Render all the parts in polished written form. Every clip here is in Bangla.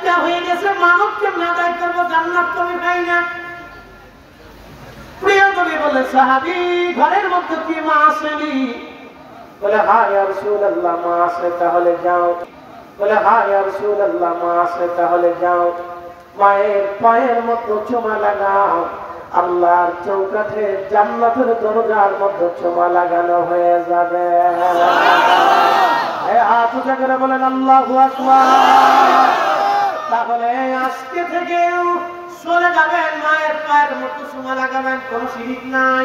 পরীক্ষা হয়ে গেছে, মানব কেমন আদায় করবো, জান্নাত তো আমি পাই না। প্রিয় নবী বলে, সাহাবী ঘরের মধ্যে কি মা আসেনি? বলে হ্যাঁ ইয়া রাসূলুল্লাহ, মা আসে, তাহলে যাও। বলে হ্যাঁ ইয়া রাসূলুল্লাহ, মা আসে, তাহলে যাও। মায়ের পায়ের মধ্যে চুমা লাগাও, আল্লাহর চৌকাঠে জান্নাতের দরজার মধ্যে চুমা লাগানো হয়ে যাবে। হাত উঁচা করে বলেন আল্লাহু আকবার। তাহলে আজকে থেকে চলে যাবেন, মায়ের পায়ের মধ্যে চুমা লাগাবেন, কোন শিরিক নাই।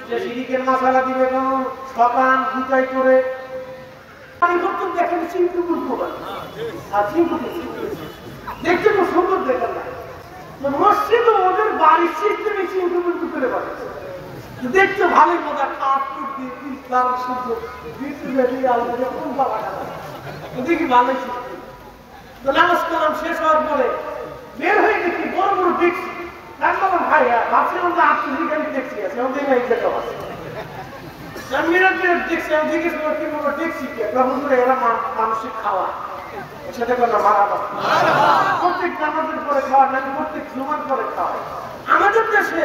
যে শিরিকের মশলা দিবে কোন সকান গুটাই করে আমি করতাম, দেখেন চিন্তা করবো দেখতে খুব সুন্দর দেখেন না, মসজিদ ওদের বাড়ির সিস্টেমে চিন্তা করে বলে দেখতে ভালোই মজা, কাঠ দিয়ে ইসলাম সুন্দর দেখি ভালোই সিস্টেম। তো নামাজ কালাম শেষ হওয়ার পরে বের হয়ে দেখি বড় বড় দেখছি, ভাই ভাবছিলাম যে আত্মীয় দেখছি আছে ওদের আছে দেখছি, আমি জিজ্ঞেস করলাম কি বলবো দেখছি কে, তখন এরা মানুষের খাওয়া সেটা করলো মারাবা, প্রত্যেক নামাজের পরে খাওয়া নাকি প্রত্যেক জুমার পরে খাওয়া। আমাদের দেশে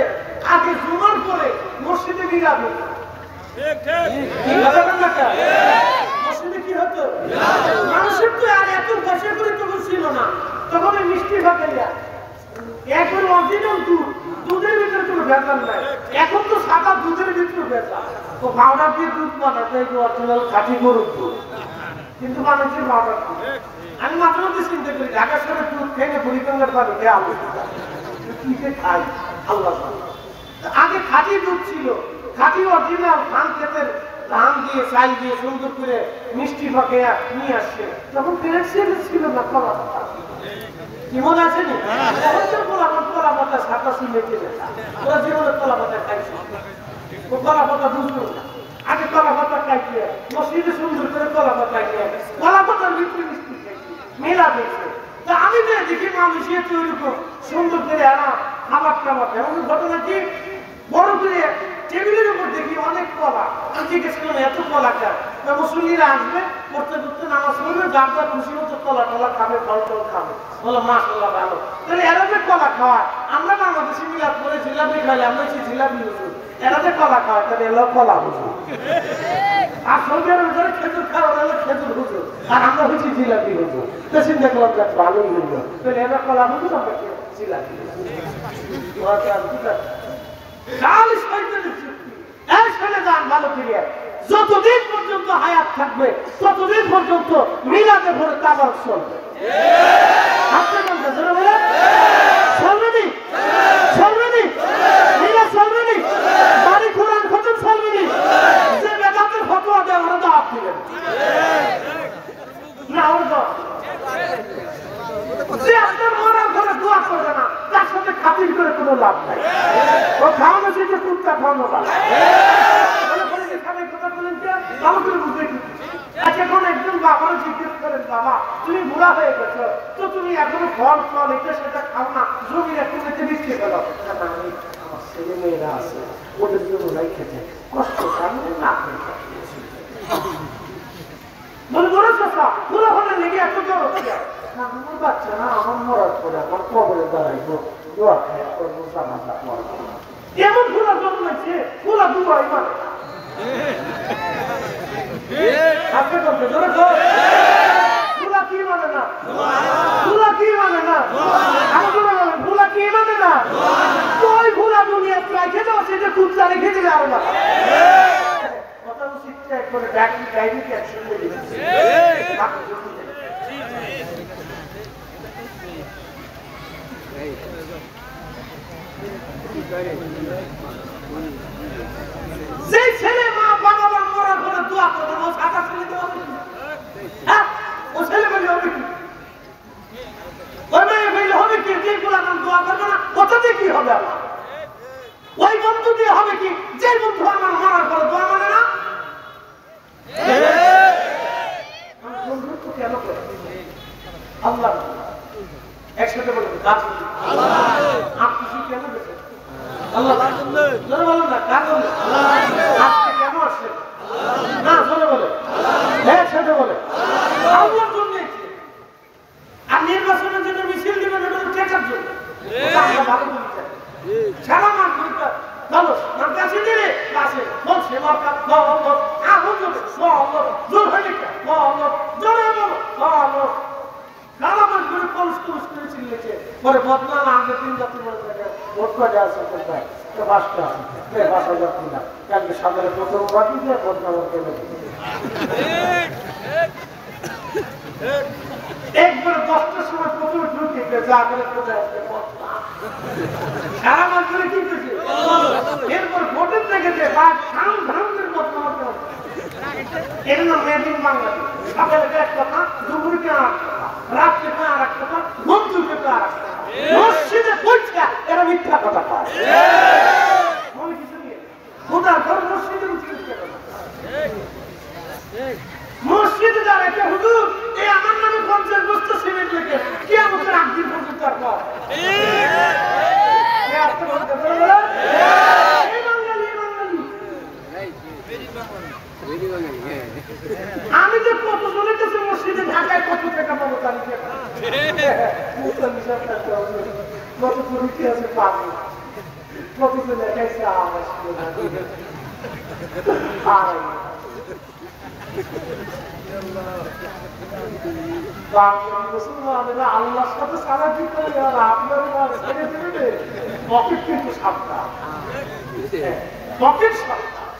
আগে জুমার পরে মসজিদে মিলাবে, মসজিদে কি হতো, মানুষের তো আর এত বসে করে তখন ছিল না, তখন মিষ্টি ভাবে এখন অরিজিনাল দুধ, দুধের ভিতরে কোনো ভেজাল নাই। এখন তো সাদা দুধের ভিতরে ভেজাল, তো পাউডার দিয়ে দুধ বানাতে অরিজিনাল খাঁটি গরুর দুধ, কিন্তু মানুষের পাউডার দুধ। আমি মাঝে মধ্যে চিন্তা করি ঢাকা শহরে দুধ খেয়ে বুড়িগঙ্গার পানি খেয়ে আলু খাই আল্লাহ। আগে খাঁটি দুধ ছিল, খাঁটি অরিজিনাল ধান ক্ষেতের ধান দিয়ে চাল দিয়ে সুন্দর করে মিষ্টি পাকে নিয়ে আসছে, তখন পেরেন্টস ছিল না কলা পাতা, কি মনে আছে নি? কলা পাতা সাদা শুনে ওরা জীবনে কলা পাতা খাইছে, কলা পাতা বুঝলো না। আগে কলা পাতা খাইছে, মসজিদে সুন্দর করে কলা পাতা খাইছে, কলা পাতার ভিতরে মিষ্টি খাইছে, মেলা দেখছে। তা আমি যে দেখি মানুষ তৈরি সুন্দর করে আনা খাবার টাবার, এমন ঘটনা কি বড় করে টেবিলের উপর দেখি অনেক কলা। আমি জিজ্ঞেস করলাম এত কলা খায়, মুসল্লিরা আসবে করতে করতে নামাজ পড়বে, যার যার খুশি মতো কলা টলা খাবে, ফল টল খাবে। বলো মাশাআল্লাহ ভালো। তাহলে এরা যে কলা খাওয়ায়, আমরা বাংলাদেশে মিলাদ করে জিলাপি খাইলে আমরা হচ্ছে জিলাপি হুজুর, এরা যে কলা খাওয়ায় তাহলে এলো কলা হুজুর। আর সৌদি আরবের খেজুর খাওয়া হলো খেজুর হুজুর, আর আমরা হচ্ছি জিলাপি হুজুর। তো চিন্তা করলাম যাক ভালোই হইল, তাহলে এরা কলা হুজুর, আমরা জিলাপি যতদিন পর্যন্ত হায়াত থাকবে ততদিন পর্যন্ত মিলাদে ভরে কাবার চলবে। বাড়ি কোরআন খতম চলবে, যে বেদাতের ফতোয়া দেয় ওরা দাওয়াত দিবেন না, যে আপনার মরার ঘরে দোয়া করবে না তার সাথে খাতির করে কোনো লাভ নাই। ও খাওয়ানো সেটা কুত্তা খাওয়ানো লাভ। এখন একজন বাবারও জিজ্ঞেস করেন, বাবা তুমি বুড়া হয়ে গেছো, তো তুমি এখনো ফল ফল এটা সেটা খাও না, জমির একটু খেতে মিশিয়ে গেল। আমার ছেলে মেয়েরা আছে, ওদের জন্য নাই খেতে কষ্ট কারণে না মনে বড় কথা বুড়া হলে লেগে এত জ্বর হচ্ছে। আমার বাচ্চা না আমার মরার পরে আমার কবরে দাঁড়াইবো, দোয়া খেয়ে করবো, জানাজা পড়বো, এমন ফুলা জন্মেছে ফুলা দুয়াই মানে ফুলা কি মানে না, ফুলা কি মানে না, ফুলা কি মানে না, ওই ফুলা দুনিয়া প্রায় খেতে হচ্ছে যে খুব চালে খেতে যাবো না। কথা উচিত একবারে ব্যাকরি ডাইনিকে একসঙ্গে দিচ্ছে যে ছেলে মা বাবা মরার পরে দোয়া করবে, ও সাদা ছেলে দেওয়া হ্যাঁ, ও ছেলে বলে হবে কি, ওই মেয়ে বললে হবে কি, যে গুলাম দোয়া করবে না ওটাতে কি হবে আমার, ওই বন্ধু দিয়ে হবে কি যে বন্ধু আমার মরার পরে দোয়া মানে না। বন্ধুত্ব কেন করে আল্লাহ একসাথে বলে আপনি কেন বেঁচে আল্লাহ বলেন না, কার বলে আজকে কেন আসছে না বলে বলে একসাথে বলে আল্লাহর জন্য। আর নির্বাচনের জন্য মিছিল চিল্লেছে পরে বদনাম আগে 3 যাত্রী বলে থাকে ভোট করে আছে কোথায় তো বাসটা আছে 5000 কিনা কালকে সকালে প্রথম বাকি দিয়ে বদনাম করে একবার 10টার সময় প্রথম ঢুকে যা করে কোথায় আছে বদনাম সারা মাস ধরে কি করছে এরপর ভোটের দেখেছে বা ধাম ধাম করে বদনাম করে এর নাম মেড ইন বাংলাদেশ সকালে এক কথা দুপুরে আর রাত্রে আর এক কথা বন্ধুকে আর এক কথা মসজিদে বলছে এরা মিথ্যা কথা কয় মনে কিছু নিয়ে খোদার ঘর মসজিদে উঠিয়ে মসজিদে দাঁড়াইতে হুজুর এই আমার নামে 50 বস্তা সিমেন্ট লেখে কি আমাদের একদিন পর্যন্ত আর পর আমি যে কত জনের কাছে মসজিদে ঢাকায় কত টাকা পাবো জানি কত পরীক্ষা আছে পাবো কত লেখাইছে আল্লাহর সাথে সারা কি করে আপনার পকেট কিন্তু সাবধান পকেট সাবধান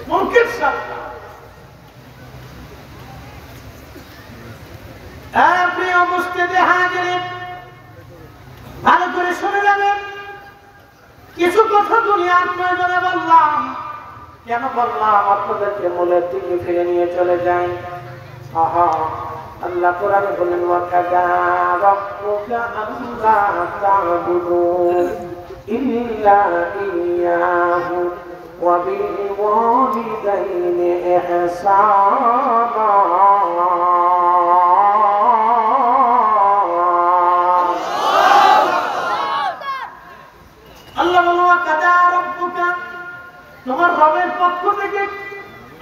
পকেট সাবধান প্রিয় মুস্তাদে হাজির ভালো করে শুনে যাবেন কিছু কথা দুনিয়ার প্রয়োজনে বললাম কেন বললাম আপনাদেরকে মূলের দিকে ফিরে নিয়ে চলে যাই আহা আল্লাহ কোরআনে বলেন ওয়া কাযা রাব্বুকা আল্লা তা'বুদু ইল্লা ইয়্যাহু ওয়া বিল ওয়ালিদাইনি ইহসানা আল্লাহ বলেন ওয়া কাযা রাব্বুকা তোমার রবের পক্ষ থেকে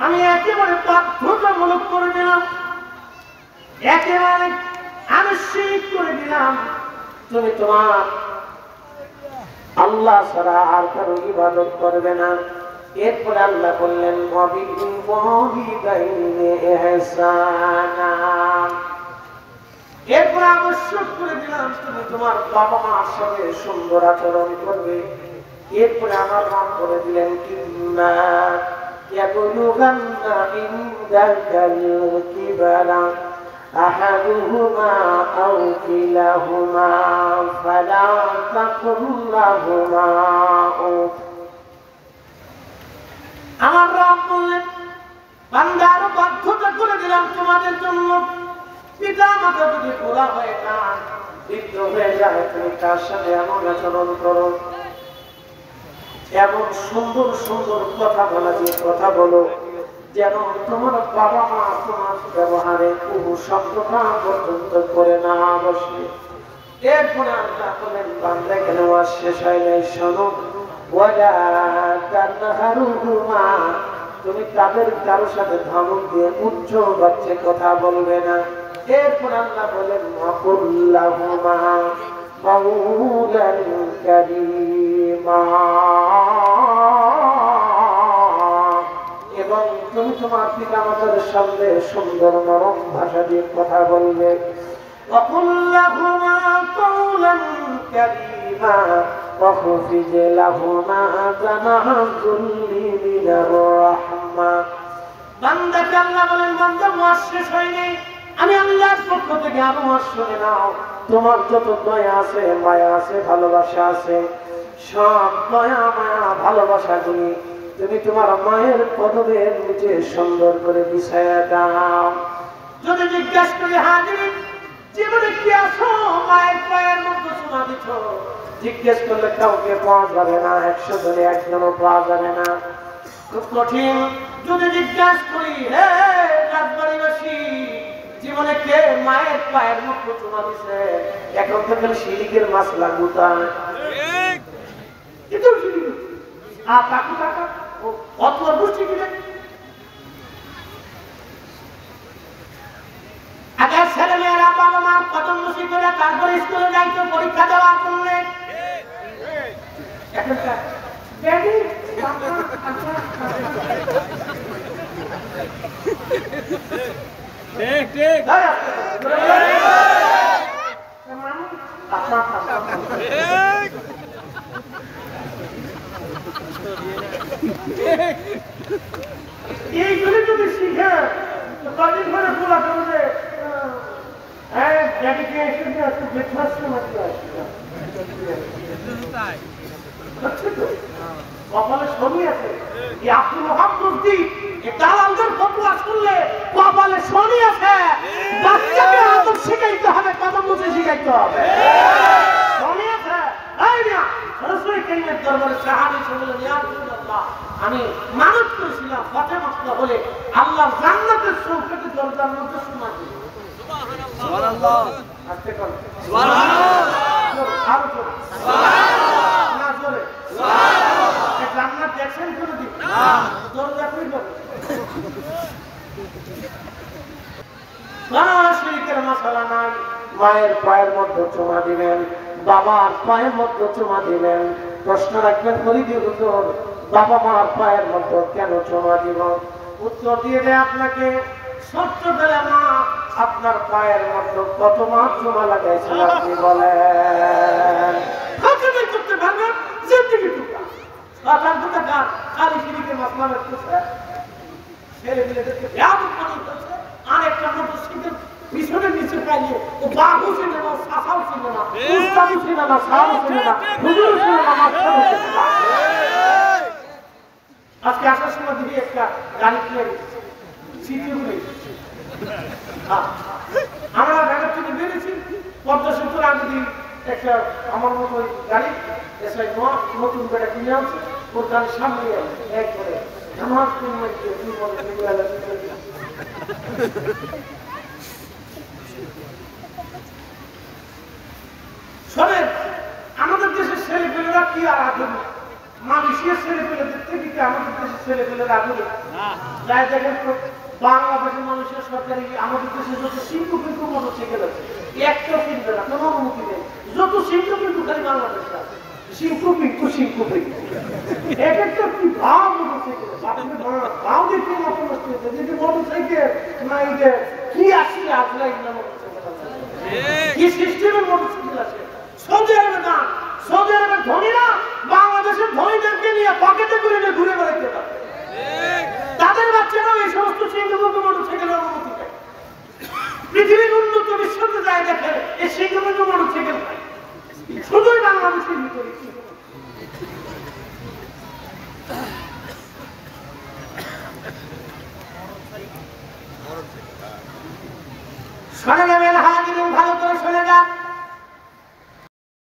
আমি একেবারে বাধ্যতামূলক করে দিলাম একেবারে আবশ্যক করে দিলাম তুমি তোমার আল্লাহ ছাড়া আর কারো ইবাদত করবে না এরপরে আল্লাহ বললেন ওয়াবিল ওয়ালিদাইনি ইহসানা এরপর আবশ্যক করে দিলাম তুমি তোমার বাবা মার সাথে সুন্দর আচরণ করবে এরপরে আমার নাম করে দিলেন কিন্না ইয়াবলুগান্না ইনদাকাল কিবারা আহাদুহুমা আও কিলাহুমা ফালা তাকুল লাহুমা উফ আমার রব বললেন বান্দার বাধ্যতা করে দিলাম তোমাদের জন্য পিতা মাতা যদি পোলা হয়ে যান বৃদ্ধ হয়ে যায় তুমি তার সাথে এমন আচরণ করো এমন সুন্দর সুন্দর কথা বলা যে কথা বলো যেন তোমার বাবা মা তোমার ব্যবহারে কোনো শব্দটা পর্যন্ত করে না বসে এরপরে আল্লাহ বলেন বান্দা কেন ওয়াজ শেষ হয় নাই শোনো ওয়ালা তানহারুহুমা তুমি তাদের কারোর সাথে ধমক দিয়ে উচ্চ বাচ্চে কথা বলবে না এরপর আল্লাহ বলেন ওয়াকুল্লাহুমা মাওলান কারীমা এবং তুমি তোমার পিতামাতার সামনে সুন্দর নরম ভাষা দিয়ে কথা বলবে ওয়াকুল্লাহুমা কাওলান কারীমা ওয়াখফিজ লাহুমা জানাহুল মিনার রাহমা বান্দাকে আল্লাহ বলেন বান্দা ওয়াজ শেষ হয়নি আমি আল্লাহর পক্ষ থেকে আরো শুনে নাও তোমার যত দয়া আছে মায়া আছে ভালোবাসা আছে সব দয়া মায়া ভালোবাসা গুলি তুমি তোমার মায়ের পদবের নিচে সুন্দর করে বিছায়া দাও যদি জিজ্ঞাসা করি হাজির জীবনে কি আছো মায়ের পায়ের মধ্যে শোনা দিচ্ছ জিজ্ঞেস করলে কাউকে পাওয়া যাবে না 100 জনে একজনও পাওয়া যাবে না খুব কঠিন যদি জিজ্ঞাসা করি হে রাজবাড়িবাসী জীবনে কে মায়ের পায়ের মধ্যে শোনা দিছে এখন থেকে শিরিকের মাসলা গুতায় কিন্তু শিরিক আর কাকু কাকা কত বুঝছি কিনা আগে ছেলে মেয়েরা বাবা মার কদম মুসি করে তারপর স্কুলে যাইতো পরীক্ষা দেওয়ার জন্য ঠিক ঠিক এইগুলি যদি শিখে কদিন ধরে বলা করবে ড্যাডিকে এসে দিয়ে একটু ব্রেকফাস্ট মাত্র কপালে শনি আছে আব্দুল ওহাব মুফতি দালালদের ফতোয়া শুনলে কপালে শনি আছে বাচ্চাকে আদব শিখাইতে হবে কদম বুঝে শিখাইতে হবে শনি আছে এই না রাসূল কারীমের দরবারে সাহাবী বললেন ইয়া রাসূলুল্লাহ আমি মানত করেছিলাম ফাতেমা হলে আল্লাহর জান্নাতের চৌকাঠে দরজার মধ্যে শোনা দিই সুবহানাল্লাহ আস্তে কর সুবহানাল্লাহ আর জোরে সুবহানাল্লাহ না জোরে সুবহানাল্লাহ এই জান্নাত দেখছেন কোনদিন না দরজা খুলবে শরীকের মশলা নাই মায়ের পায়ের মধ্যে চুমা দিবেন বাবার পায়ের মধ্যে চুমা দিবেন প্রশ্ন রাখবেন ফরিদি হুজুর বাবা মার পায়ের মধ্যে কেন চুমা দিব উত্তর দিয়ে দেয় আপনাকে সত্য বেলা মা আপনার পায়ের মধ্যে কত মাস চুমা লাগাইছিল আপনি বলেন করতে পারবেন জিন্দিগি টুকা আপনার দুটা গান খালি ফিরিকে মশলা রাখতেছে ছেলে মেয়েদেরকে ব্যাপক পানি করছে আর একটা মোটরসাইকেল পিছনে নিচে পাইলে ও বাঘও ছিল না সাফাও ছিল না উস্তাদও ছিল না সাহাও ছিল না হুজুর ছিল না মাস্টারও ছিল না আজকে আসার সময় দিবি একটা গাড়ি কিনে সিটিও নেই আমরা ঢাকা থেকে বেরিয়েছি পদ্মা সেতুর আগে দিন একটা আমার মতো গাড়ি এসআই নতুন করে কিনে আনছে ওর গাড়ির সামনে এক করে আমার শোনেন আমাদের দেশের ছেলেপেলেরা কি আর আধুনিক মালয়েশিয়ার ছেলেপেলেদের থেকে কি আমাদের দেশের ছেলেপেলেরা আধুনিক যাই দেখেন তো বাংলাদেশের মানুষের সরকারি আমাদের দেশে যত শিল্পী মোটরসাইকেল আছে একটাও কিনবে না কোনো অনুমতি নেই যত শিল্পী খালি বাংলাদেশে আছে শিল্পী এক একটা কি ভাব মোটরসাইকেল ভাব দেখতে মোটরসাইকেল না এটা কি আসলে আসলে কি সিস্টেমের মোটরসাইকেল আছে সৌদি আরবে না সৌদি আরবের ধনীরা বাংলাদেশের ধনীদেরকে নিয়ে পকেটে করে নিয়ে ঘুরে বেড়াতে পারে তাদের বাচ্চারাও এই সমস্ত সিঙ্গাপুর মোটরসাইকেলের অনুমতি পায় পৃথিবীর উন্নত বিশ্বতে যায় দেখে এই সিঙ্গাপুর মোটরসাইকেল পায় শুধুই বাংলাদেশের ভিতরে